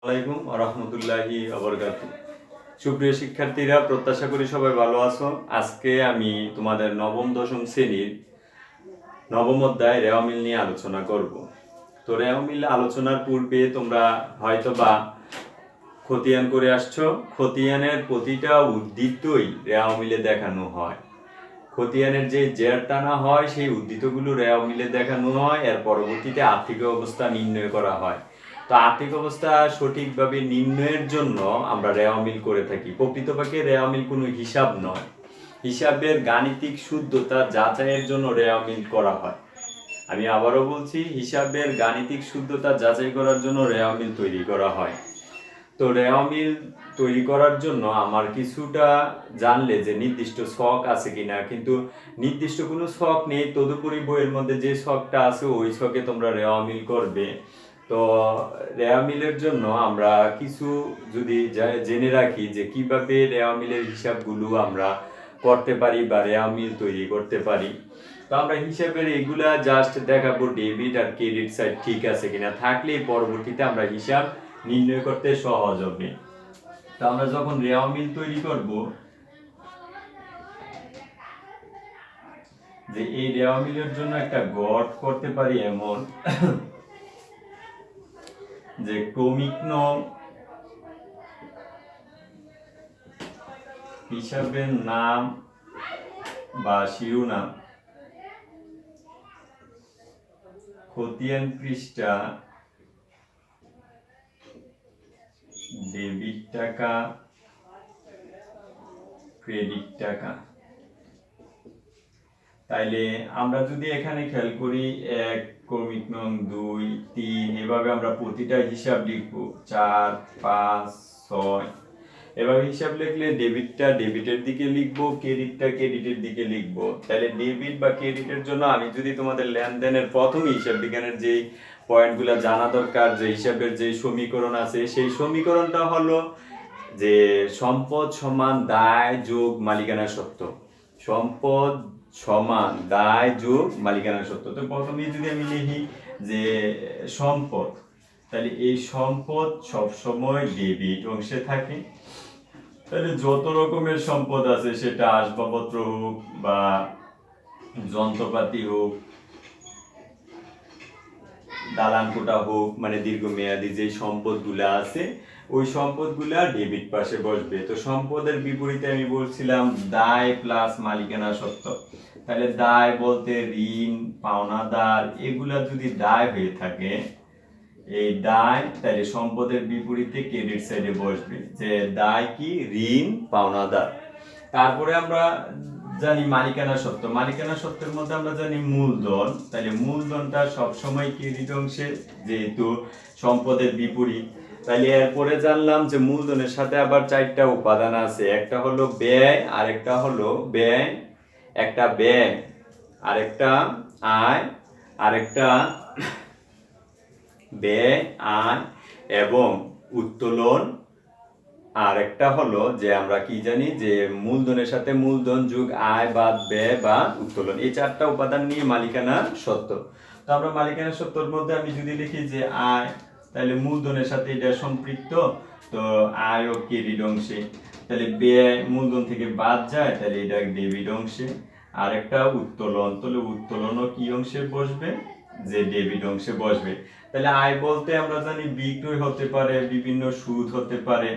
আলাইকুম রহমতুল্লাহি আবরকাতুহ। সুপ্রিয় শিক্ষার্থীরা, প্রত্যাশা করি সবাই ভালো আছো। আজকে আমি তোমাদের নবম দশম শ্রেণীর নবম অধ্যায় রেওয়া মিল নিয়ে আলোচনা করব। তো রেওয়া মিল আলোচনার পূর্বে তোমরা হয়তোবা খতিয়ান করে আসছো। খতিয়ানের প্রতিটা উদ্ধৃতই রেওয়া মিলে দেখানো হয়। খতিয়ানের যে জের টানা হয় সেই উদ্ধৃতগুলো রেওয়া মিলে দেখানো হয়। এর পরবর্তীতে আর্থিক অবস্থা নির্ণয় করা হয়। তো আর্থিক অবস্থা সঠিকভাবে নির্ণয়ের জন্য আমরা রেওয়া মিল করে থাকি। প্রকৃতপক্ষে রেওয়া মিল কোনো হিসাব নয়, হিসাবের গাণিতিক শুদ্ধতা যাচাইয়ের জন্য রেওয়া মিল করা হয়। আমি আবারও বলছি, হিসাবের গাণিতিক শুদ্ধতা যাচাই করার জন্য রেওয়া মিল তৈরি করা হয়। তো রেওয়া মিল তৈরি করার জন্য আমার কিছুটা জানলে যে নির্দিষ্ট ছক আছে কিনা, কিন্তু নির্দিষ্ট কোনো ছক নেই। তদুপরি বইয়ের মধ্যে যে ছকটা আছে ওই ছকে তোমরা রেওয়া মিল করবে। তো রেওয়া মিলের জন্য আমরা কিছু যদি জেনে রাখি যে কিভাবে রেওয়া মিলের হিসাবগুলো আমরা করতে পারি বা রেওয়া মিল তৈরি করতে পারি। তো আমরা হিসাবের এগুলা জাস্ট দেখাবো ডেবিট আর ক্রেডিট সাইড ঠিক আছে কিনা, থাকলে পরবর্তীতে আমরা হিসাব নির্ণয় করতে সহজ হবে। তো আমরা যখন রেওয়া মিল তৈরি করব, যে এই রেওয়া মিলের জন্য একটা গড় করতে পারি এমন যে ক্রমিক নং হিসাবের নাম বা শিরোনাম, খতিয়ান পৃষ্ঠা, ডেবিট টাকা, ক্রেডিট টাকা। তাইলে আমরা যদি এখানে খেয়াল করি 1 ক্রমিক নং 2 3 এভাবে আমরা প্রতিটা হিসাব লিখবো 4 5 6 এভাবে হিসাব লিখলে ডেবিটটা ডেবিটের দিকে লিখবো, ক্রেডিটটা ক্রেডিটের দিকে লিখবো। তাহলে ডেবিট বা ক্রেডিটের জন্য আমি যদি তোমাদের লেনদেনের প্রথম হিসাব বিজ্ঞানের যেই পয়েন্টগুলো জানা দরকার, যে হিসাবের যে সমীকরণ আছে সেই সমীকরণটা হলো যে সম্পদ সমান দায় যোগ মালিকানা সত্ত্ব। সম্পদ সমান দায় যোগ মালিকানা সত্ত্ব। তো প্রথমেই যদি আমি লিখি যে সম্পদ, তাহলে এই সম্পদ সবসময় ডেবিট অংশে থাকে। তাহলে যত রকমের সম্পদ আছে, সেটা আসবাবপত্র হোক বা যন্ত্রপাতি হোক, দালান কোঠা হোক, মানে দীর্ঘমেয়াদী যে সম্পদগুলো আছে ওই সম্পদগুলা ডেবিট পাশে বসবে। তো সম্পদের বিপরীতে আমি বলছিলাম দায় প্লাস মালিকানা সত্ত্ব। তাহলে দায় বলতে ঋণ, পাওনাদার, এগুলা যদি দায় হয়ে থাকে, এই দায়, তাহলে সম্পদের বিপরীতে ক্রেডিট সাইডে বসবে যে দায় কি, ঋণ, পাওনাদার। তারপরে আমরা জানি মালিকানা সত্ত্ব। মালিকানা সত্ত্বের মধ্যে আমরা জানি মূলধন। তাহলে মূলধনটা সবসময় ক্রেডিট অংশে, যেহেতু সম্পদের বিপরীত। তাহলে এরপরে জানলাম যে মূলধনের সাথে আবার 4টা উপাদান আছে। একটা হলো ব্যয়, আরেকটা হলো ব্যয়, একটা ব্যয়, আরেকটা আয়, আরেকটা ব্যয়, আয় এবং উত্তোলন। আর একটা হলো যে আমরা কি জানি যে মূলধনের সাথে মূলধন যোগ আয় বাদ ব্যয় বা উত্তোলন, এই 4টা উপাদান নিয়ে মালিকানা সত্ত্ব। তো আমরা মালিকানা সত্ত্বর মধ্যে আমি যদি লিখি যে আয়, তাহলে মূলধনের সাথে এটা সম্পৃক্ত, তো আয় ও ক্রেডিট অংশে। তাহলে ব্যয় মূলধন থেকে বাদ যায়, তাহলে এটা ডেবিট অংশে। আর একটা উত্তোলন, তাহলে উত্তোলনও কি অংশে বসবে, যে ডেবিট অংশে বসবে। তাহলে আয় বলতে আমরা জানি বিক্রয় হতে পারে, বিভিন্ন সুদ হতে পারে,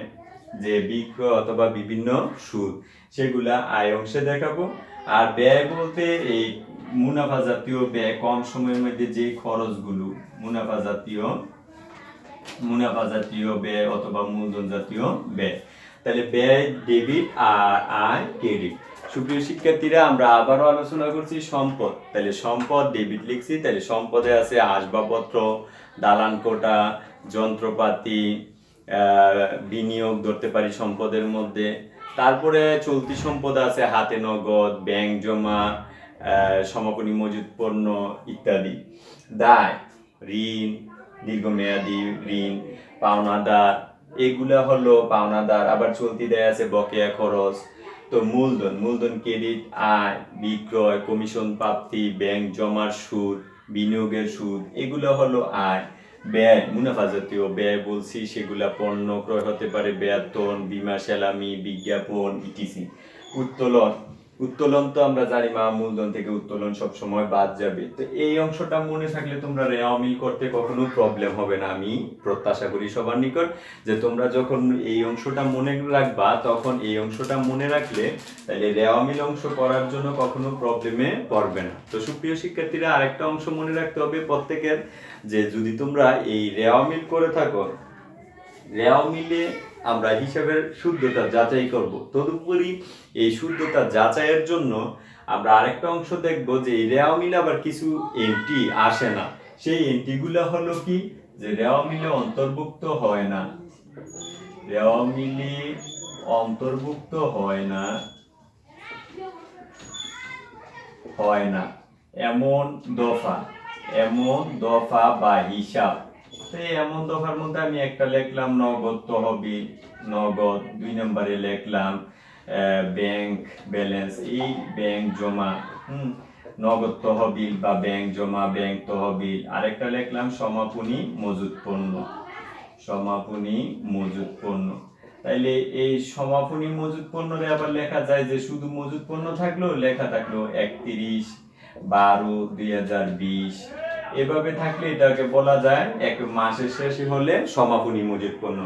যে বিক্রয় অথবা বিভিন্ন সুদ, সেগুলা আয় অংশে দেখাবো। আর ব্যয় বলতে এই মুনাফা জাতীয় ব্যয়, কম সময়ের মধ্যে যে খরচগুলো মুনাফা জাতীয় ব্যয় অথবা মূলধন জাতীয় ব্যয়। তাহলে ব্যয় ডেবিট আর আয় ক্রেডিট। সুপ্রিয় শিক্ষার্থীরা, আমরা আবারও আলোচনা করছি সম্পদ। তাহলে সম্পদ ডেবিট লিখছি, তাহলে সম্পদে আছে আসবাবপত্র, দালান কোঠা, যন্ত্রপাতি, বিনিয়োগ ধরতে পারি সম্পদের মধ্যে। তারপরে চলতি সম্পদ আছে হাতে নগদ, ব্যাংক জমা, সমাপনী মজুদ পণ্য ইত্যাদি। দায়, ঋণ, দীর্ঘমেয়াদী ঋণ, পাওনাদার, এগুলা হলো পাওনাদার। আবার চলতি দেয় আছে বকেয়া খরচ। তো মূলধন ক্রেডিট, আয়, বিক্রয়, কমিশন প্রাপ্তি, ব্যাংক জমার সুদ, বিনিয়োগের সুদ, এগুলো হলো আয়। ব্যয়, মুনাফা জাতীয় ব্যয় বলছি, সেগুলা পণ্য ক্রয় হতে পারে, বেতন, বীমা, সেলামি, বিজ্ঞাপন, ইটিসি। উত্তোলন, উত্তোলন তো আমরা জানি মূলধন থেকে উত্তোলন সব সময় বাদ যাবে। তো এই অংশটা মনে থাকলে তোমরা রেওয়া মিল করতে কখনো প্রবলেম হবে না। আমি প্রত্যাশা করি সবার নিকট যে তোমরা যখন এই অংশটা মনে রাখবা, তখন এই অংশটা মনে রাখলে তাহলে রেওয়া মিল অংশ করার জন্য কখনো প্রবলেমে পড়বে না। তো সুপ্রিয় শিক্ষার্থীরা, আরেকটা অংশ মনে রাখতে হবে প্রত্যেকের, যে যদি তোমরা এই রেওয়া মিল করে থাকো, রেওয়া মিলে আমরা হিসাবের শুদ্ধতা যাচাই করব। তদুপরি এই শুদ্ধতা যাচাইয়ের জন্য আমরা আরেকটা অংশ দেখব যে এই রেওয়া মিলে আবার কিছু এন্ট্রি আসে না। সেই এন্ট্রিগুলো হলো কি, যে রেওয়া মিলে অন্তর্ভুক্ত হয় না, রেওয়া মিলে অন্তর্ভুক্ত হয় না এমন দফা বা হিসাব। এমন দফার মধ্যে আমি একটা লিখলাম নগদ তহবিল, নগদ। 2 নম্বরে লিখলাম ব্যাংক ব্যালেন্স, এই ব্যাংক জমা, নগদ তহবিল বা ব্যাংক জমা, ব্যাংক তহবিল। আরেকটা লিখলাম সমাপনী মজুদ পণ্য। তাইলে এই সমাপনী মজুদ পণ্যরে আবার লেখা যায় যে শুধু মজুদ পণ্য লেখা থাকলো 31/12/2020, এভাবে থাকলে এটাকে বলা যায় এক মাসের শেষে হলে সমাপনী মজুদ পণ্য।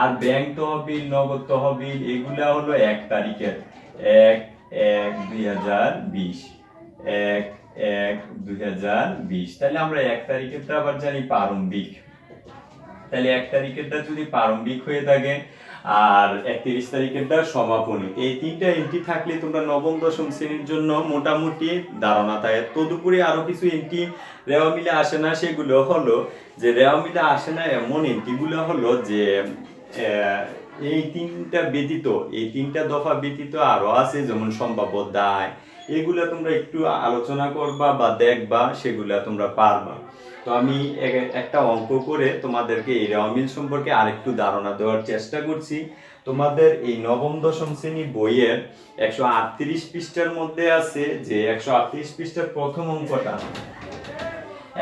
আর ব্যাংক তহবিল, নগদ তহবিল এগুলা হলো 1 তারিখের, 1/1/2020, 1/1/2020। তাহলে আমরা 1 তারিখেরটা আবার জানি প্রারম্ভিক। তাহলে 1 তারিখেরটা যদি প্রারম্ভিক হয়ে থাকে আর 31 তারিখেরটা সমাপনী, এই 3টা এন্ট্রি থাকলে তোমরা নবম দশম শ্রেণীর জন্য মোটামুটি ধারণা থাকে। তদুপরি আরো কিছু এন্ট্রি রেওয়া মিলে আসে না, সেগুলো হলো যে রেওয়া মিলে আসে না এমন এন্ট্রিগুলো হলো যে এই 3টা দফা ব্যতীত আরো আছে, যেমন সম্ভাব্য দায়। এগুলা তোমরা একটু আলোচনা করবা বা দেখবা, সেগুলা তোমরা পারবা। তো আমি একটা অঙ্ক করে তোমাদেরকে এই রেওয়া মিল সম্পর্কে আরেকটু ধারণা দেওয়ার চেষ্টা করছি। তোমাদের এই নবম দশম শ্রেণী বইয়ের 138 পৃষ্ঠার মধ্যে আছে যে 138 পৃষ্ঠার প্রথম অঙ্কটা,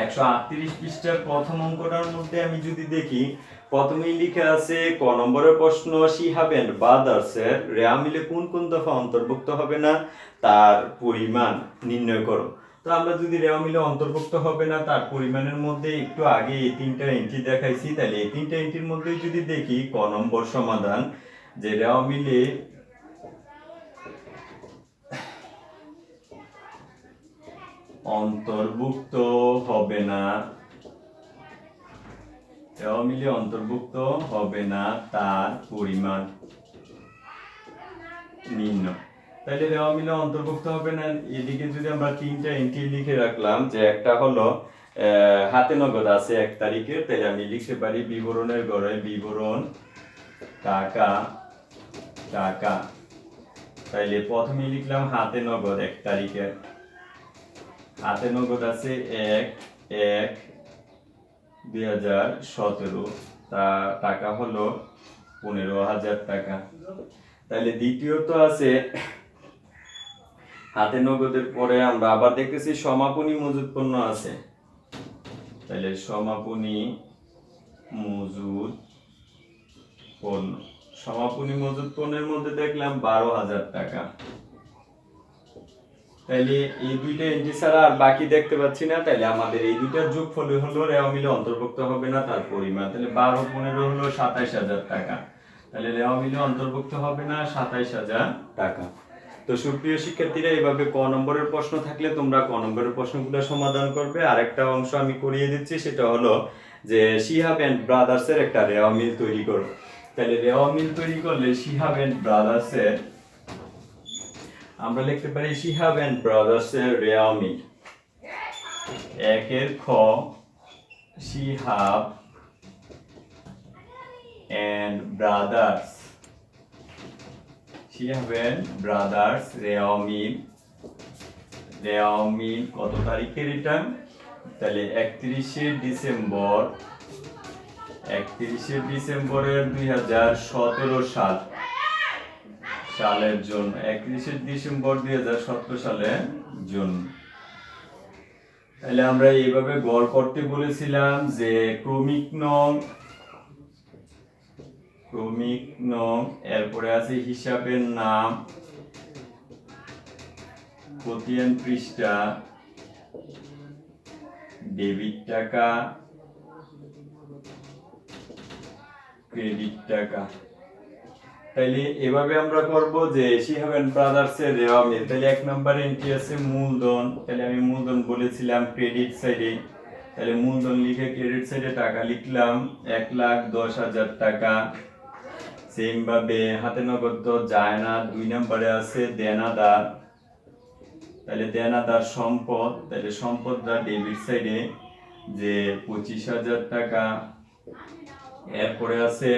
138 পৃষ্ঠার প্রথম অঙ্কটার মধ্যে আমি যদি দেখি, প্রথমেই লিখে আছে ক নম্বরের প্রশ্ন, শিহাব এন্ড ব্রাদার্স এর রেওয়া মিলে কোন কোন দফা অন্তর্ভুক্ত হবে না তার পরিমাণ নির্ণয় করো। তো আমরা যদি রেওয়া মিলে অন্তর্ভুক্ত হবে না তার পরিমাণের মধ্যে একটু আগে এই 3টা এন্ট্রি দেখাইছি, তাহলে এই 3টা এন্ট্রির মধ্যে যদি দেখি ক নম্বর সমাধান, যে রেওয়া মিলে অন্তর্ভুক্ত হবে না, রেওয়া মিলে অন্তর্ভুক্ত হবে না তার পরিমাণ নির্ণয়। তাহলে রেওয়া মিলে অন্তর্ভুক্ত হবে না, এদিকে যদি আমরা 3টা এন্ট্রি লিখে রাখলাম, যে একটা হলো হাতে নগদ আছে 1 তারিখে, তাহলে আমি লিখতে পারি বিবরণের ঘরে বিবরণ টাকা। তাইলে প্রথমে লিখলাম হাতে নগদ 1 তারিখে, হাতে নগদ আছে 1/1/2017, তা টাকা হলো 15,000 টাকা। তাহলে দ্বিতীয়ত আছে হাতে নগদের পরে আমরা আবার দেখতেছি সমাপনী মজুদ পণ্য আছে, তাহলে সমাপনী মজুদ পণ্যের মধ্যে দেখলাম 12,000 টাকা। তাইলে এই 2টা এন্ট্রি ছাড়া আর বাকি দেখতে পাচ্ছি না, তাইলে আমাদের এই 2টার যোগফল হলো রেওয়া মিলে অন্তর্ভুক্ত হবে না তার পরিমাণ। তাহলে 12/15 হলো 27,000 টাকা। তাহলে রেওয়া মিলে অন্তর্ভুক্ত হবে না 27,000 টাকা। তো সুপ্রিয় শিক্ষার্থীরা, এইভাবে ক নম্বরের প্রশ্ন থাকলে তোমরা ক নম্বরের প্রশ্নগুলো সমাধান করবে। আরেকটা অংশ আমি করিয়ে দিচ্ছি, সেটা হলো যে শিহাব এন্ড ব্রাদার্স এর একটা রেওয়া মিল তৈরি করো। তাহলে রেওয়া মিল তৈরি করলে শিহাব এন্ড ব্রাদার্স এর আমরা লিখতে পারি শিহাব এন্ড ব্রাদার্স এর রেওয়া মিল। 1 খ, শিহাব এন্ড ব্রাদার্স রেওয়া মিল কত তারিখের এটা? তাহলে 31শে ডিসেম্বরের 2017 সালের জন্য, 31শে ডিসেম্বর 2017 সালের জন্য। তাহলে আমরা এইভাবে গড় করতে বলেছিলাম যে ক্রমিক নং এরপরে আছে হিসাবের নাম, খতিয়ান পৃষ্ঠা, ডেবিট টাকা, ক্রেডিট টাকা। তাইলে এভাবে আমরা করব যে শিহাবেন ব্রাদার্স এর রেওয়া মিল। তাহলে 1 নম্বরে এন্ট্রি আছে মূলধন, তাহলে আমি মূলধন বলেছিলাম ক্রেডিট সাইডে, তাহলে মূলধন লিখে ক্রেডিট সাইডে টাকা লিখলাম 1,10,000 টাকা। সেম ভাবে হাতে নগদ তো যায় না, 2 নম্বরে আছে দেনাদার, তাহলে দেনাদার সম্পদ, তাহলে সম্পদটা ডেবিট সাইডে যে 25,000 টাকা। এরপরে আছে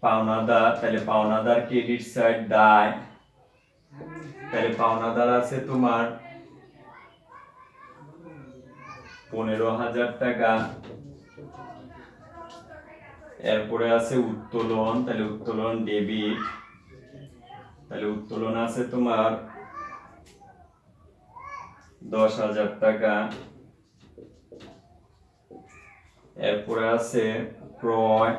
পাওনাদার, তাহলে পাওনাদার ক্রেডিট সাইড দায়, তাহলে পাওনাদার আছে তোমার 15,000 টাকা। এরপরে আছে উত্তোলন, তাহলে উত্তোলন ডেবিট, তাহলে উত্তোলন আছে তোমার 10,000 টাকা। এরপরে আছে ক্রয়,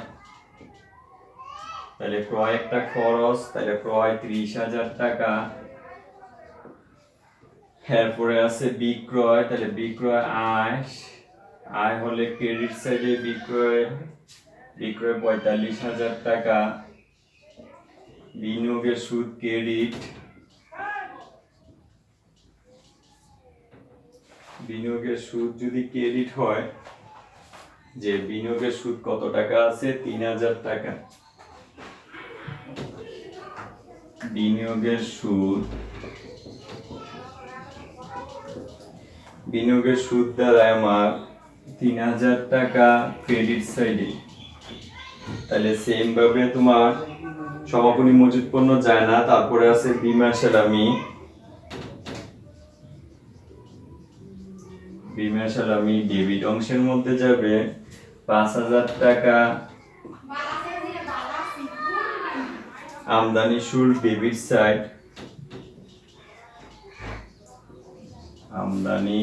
তাহলে ক্রয় একটা খরচ, তাহলে ক্রয় 30,000 টাকা। এরপরে আছে বিক্রয়, তাহলে বিক্রয় আয় হলে ক্রেডিট সাইডে বিক্রয় 45,000 টাকা। বিনিয়োগের সুদ ক্রেডিট, বিনিয়োগের সুদ যদি ক্রেডিট হয়, যে বিনিয়োগের সুদ কত টাকা আছে 3,000 টাকা। বিনিয়োগের সুদ দ্বারা আমার 3,000 টাকা ক্রেডিট সাইডে। তাহলে সেম ভাবে তোমার সমাপনী মজুদ পণ্য যায় না, তারপরে আছে বীমা সালামি, বীমা সালামি ডেবিট অংশের মধ্যে যাবে 5,000 টাকা। আমদানি শুল্ক ডেবিট সাইড, আমদানি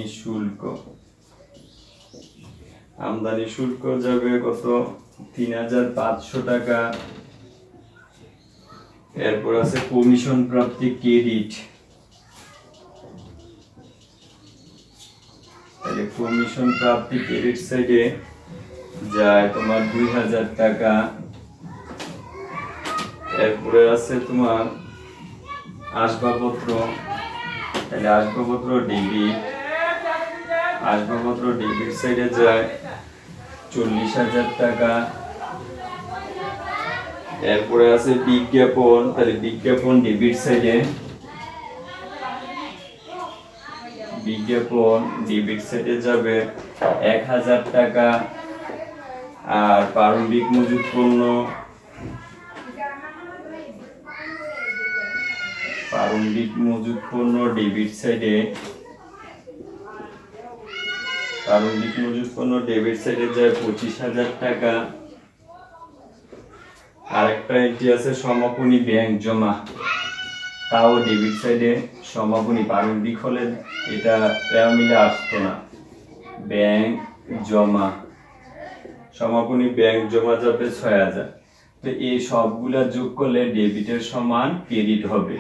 শুল্ক যাবে কত 3,500 টাকা। এরপর আছে কমিশন প্রাপ্তি ক্রেডিট, তাহলে কমিশন প্রাপ্তি ক্রেডিট সাইডে যায় তোমার 2,000 টাকা। এরপরে আছে তোমার আসবাবপত্র, তাহলে আসবাবপত্র ডেবিট সাইডে যায় 40,000 টাকা। এরপরে আছে বিজ্ঞাপন, তাহলে বিজ্ঞাপন ডেবিট সাইডে যাবে 1,000 টাকা। আর প্রারম্ভিক মজুদ পণ্য, ডেবিট সাইডে যায় 25,000 টাকা। আরেকটা এন্ট্রি আছে সমাপনী ব্যাংক জমা, তাও ডেবিট সাইডে। সমাপনী প্রারম্ভিক হলে এটা মিলে আসতো না, ব্যাংক জমা, সমাপনী ব্যাংক জমা যাবে 6,000। তো এই সবগুলা যোগ করলে ডেবিটের সমান ক্রেডিট হবে,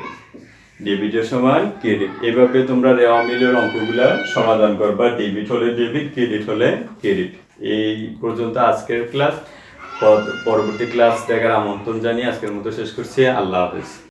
এভাবে তোমরা রেওয়া মিলের অঙ্কগুলা সমাধান করবা, ডেবিট হলে ডেবিট, ক্রেডিট হলে ক্রেডিট। এই পর্যন্ত আজকের ক্লাস, পরবর্তী ক্লাস দেখার আমন্ত্রণ জানিয়ে আজকের মতো শেষ করছি। আল্লাহ হাফেজ।